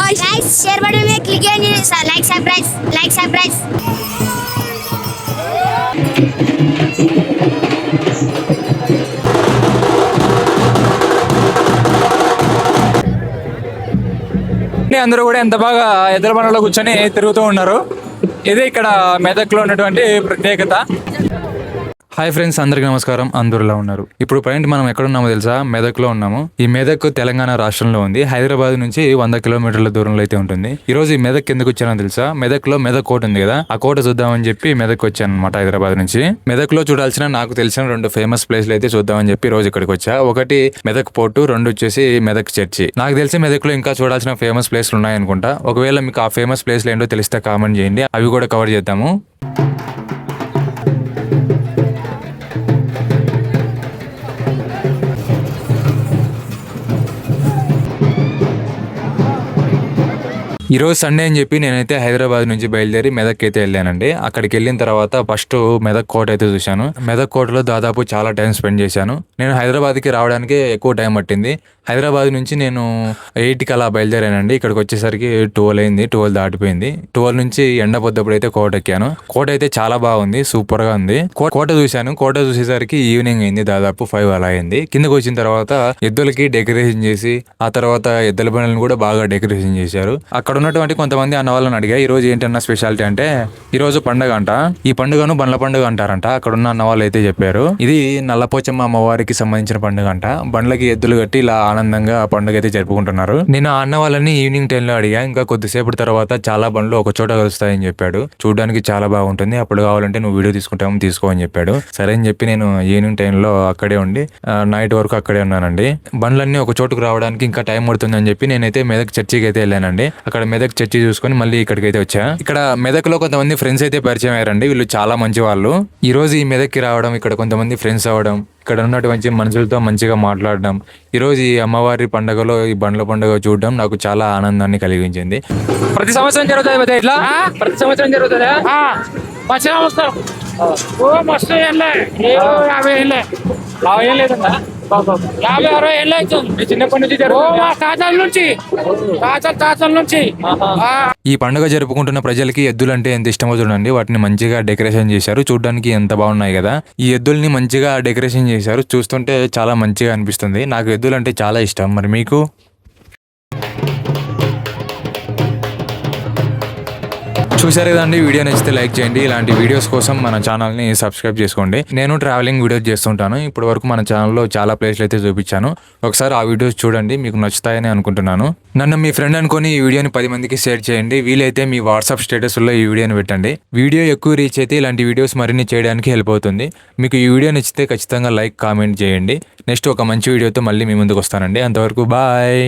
Guys share button में click कीजिए like subscribe అందరూ కూడా ఎంత బాగా ఎద్దుల బండ్లలో కూర్చొని తిరుగుతూ ఉన్నారు. ఇది ఇక్కడ మెదక్లో ఉన్నటువంటి ప్రత్యేకత. హాయ్ ఫ్రెండ్స్, అందరికీ నమస్కారం. అందరిలా ఉన్నారు. ఇప్పుడు ప్రజెంట్ మనం ఎక్కడున్నామో తెలుసా? మెదక్లో ఉన్నాము. ఈ మెదక్ తెలంగాణ రాష్ట్రంలో ఉంది. హైదరాబాద్ నుంచి 100 కిలోమీటర్ల దూరంలో అయితే ఉంటుంది. ఈ రోజు ఈ మెదక్ ఎందుకు వచ్చానో తెలుసా? మెదక్లో మెదక్ కోట ఉంది కదా, ఆ కోట చూద్దామని చెప్పి మెదక్ వచ్చాను అనమాట. హైదరాబాద్ నుంచి మెదక్ లో చూడాల్సిన నాకు తెలిసిన 2 ఫేమస్ ప్లేస్లు అయితే చూద్దామని చెప్పి రోజు ఇక్కడికి వచ్చా. ఒకటి మెదక్ పోర్టు, 2 వచ్చేసి మెదక్ చర్చి. నాకు తెలిసి మెదక్ లో ఇంకా చూడాల్సిన ఫేమస్ ప్లేస్లు ఉన్నాయనుకుంటా. ఒకవేళ మీకు ఆ ఫేమస్ ప్లేస్లు ఏంటో తెలిస్తే కామెంట్ చేయండి, అవి కూడా కవర్ చేద్దాము. ఈ రోజు సండే అని చెప్పి నేనైతే హైదరాబాద్ నుంచి బయలుదేరి మెదక్ అయితే వెళ్ళానండి. అక్కడికి వెళ్ళిన తర్వాత ఫస్ట్ మెదక్ కోట అయితే చూశాను. మెదక్ కోటలో దాదాపు చాలా టైం స్పెండ్ చేశాను. నేను హైదరాబాద్కి రావడానికి ఎక్కువ టైం పట్టింది. హైదరాబాద్ నుంచి నేను 8కి అలా బయలుదేరానండి. ఇక్కడికి వచ్చేసరికి 12 అయింది. 12 దాటిపోయింది. 12 నుంచి ఎండ పొద్దప్పుడు అయితే కోట ఎక్కాను. కోట అయితే చాలా బాగుంది, సూపర్ గా ఉంది. కోట చూశాను. కోట చూసేసరికి ఈవినింగ్ అయింది, దాదాపు 5 అలా అయింది. కిందకి వచ్చిన తర్వాత ఎద్దులకి డెకరేషన్ చేసి, ఆ తర్వాత ఎద్దుల బండ్లను కూడా బాగా డెకరేషన్ చేశారు. అక్కడ ఉన్నటువంటి కొంతమంది అన్న వాళ్ళని అడిగా, ఈ రోజు ఏంటన్నా స్పెషాలిటీ అంటే, ఈ రోజు పండుగ అంట. ఈ పండుగను బండ్ల పండుగ అంటారంట. అక్కడ ఉన్న అన్న వాళ్ళు అయితే చెప్పారు. ఇది నల్లపోచమ్మ అమ్మవారికి సంబంధించిన పండుగ అంట. బండ్లకి ఎద్దులు కట్టి ఇలా ఆనందంగా పండుగ అయితే జరుపుకుంటున్నారు. నేను ఆ అన్న వాళ్ళని ఈవినింగ్ టైంలో అడిగా. ఇంకా కొద్దిసేపటి తర్వాత చాలా బండ్లు ఒక చోట కలుస్తాయని చెప్పాడు. చూడడానికి చాలా బాగుంటుంది, అప్పుడు కావాలంటే నువ్వు వీడియో తీసుకుంటామో తీసుకో అని చెప్పాడు. సరే అని చెప్పి నేను ఈవినింగ్ టైంలో అక్కడే ఉండి నైట్ వరకు అక్కడే ఉన్నానండి. బండ్లన్నీ ఒక చోటుకు రావడానికి ఇంకా టైం పడుతుంది అని చెప్పి నేనైతే మెదక్ చర్చికి అయితే వెళ్ళానండి. అక్కడ మెదక్ చర్చి చూసుకొని మళ్ళీ ఇక్కడికైతే వచ్చా. ఇక్కడ మెదక్ లో కొంతమంది ఫ్రెండ్స్ అయితే పరిచయం అయ్యారండి. వీళ్ళు చాలా మంచి వాళ్ళు. ఈ రోజు ఈ మెదక్కి రావడం, ఇక్కడ కొంతమంది ఫ్రెండ్స్ అవ్వడం, ఇక్కడ ఉన్నటువంటి మనుషులతో మంచిగా మాట్లాడడం, ఈరోజు ఈ అమ్మవారి పండుగలో ఈ బండ్ల పండుగ చూడడం నాకు చాలా ఆనందాన్ని కలిగించింది. ప్రతి సంవత్సరం జరుగుతుంది ఇట్లా? ప్రతి సంవత్సరం జరుగుతుందా? మస్తు ఏళ్ళే 50 ఏళ్ళే 50-60 ఏళ్ళు అవుతుంది. చిన్నప్పటి నుంచి తాతల నుంచి. ఈ పండుగ జరుపుకుంటున్న ప్రజలకి ఎద్దులంటే ఎంత ఇష్టమో చూడండి. వాటిని మంచిగా డెకరేషన్ చేశారు. చూడడానికి ఎంత బాగున్నాయి కదా. ఈ ఎద్దుల్ని మంచిగా డెకరేషన్ చేశారు. చూస్తుంటే చాలా మంచిగా అనిపిస్తుంది. నాకు ఎద్దులంటే చాలా ఇష్టం. మరి మీకు? చూసారు కదండి, వీడియో నచ్చితే లైక్ చేయండి. ఇలాంటి వీడియోస్ కోసం మన ఛానల్ని సబ్స్క్రైబ్ చేసుకోండి. నేను ట్రావెలింగ్ వీడియోస్ చేస్తుంటాను. ఇప్పటి వరకు మన ఛానల్లో చాలా ప్లేస్లు అయితే చూపించాను. ఒకసారి ఆ వీడియోస్ చూడండి, మీకు నచ్చుతాయని అనుకుంటున్నాను. నన్ను మీ ఫ్రెండ్ అనుకొని ఈ వీడియోని 10 మందికి షేర్ చేయండి. వీలైతే మీ వాట్సాప్ స్టేటస్లో ఈ వీడియోని పెట్టండి. వీడియో ఎక్కువ రీచ్ అయితే ఇలాంటి వీడియోస్ మరిన్ని చేయడానికి హెల్ప్ అవుతుంది. మీకు ఈ వీడియో నచ్చితే ఖచ్చితంగా లైక్, కామెంట్ చేయండి. నెక్స్ట్ ఒక మంచి వీడియోతో మళ్ళీ మీ ముందుకు వస్తానండి. అంతవరకు బాయ్.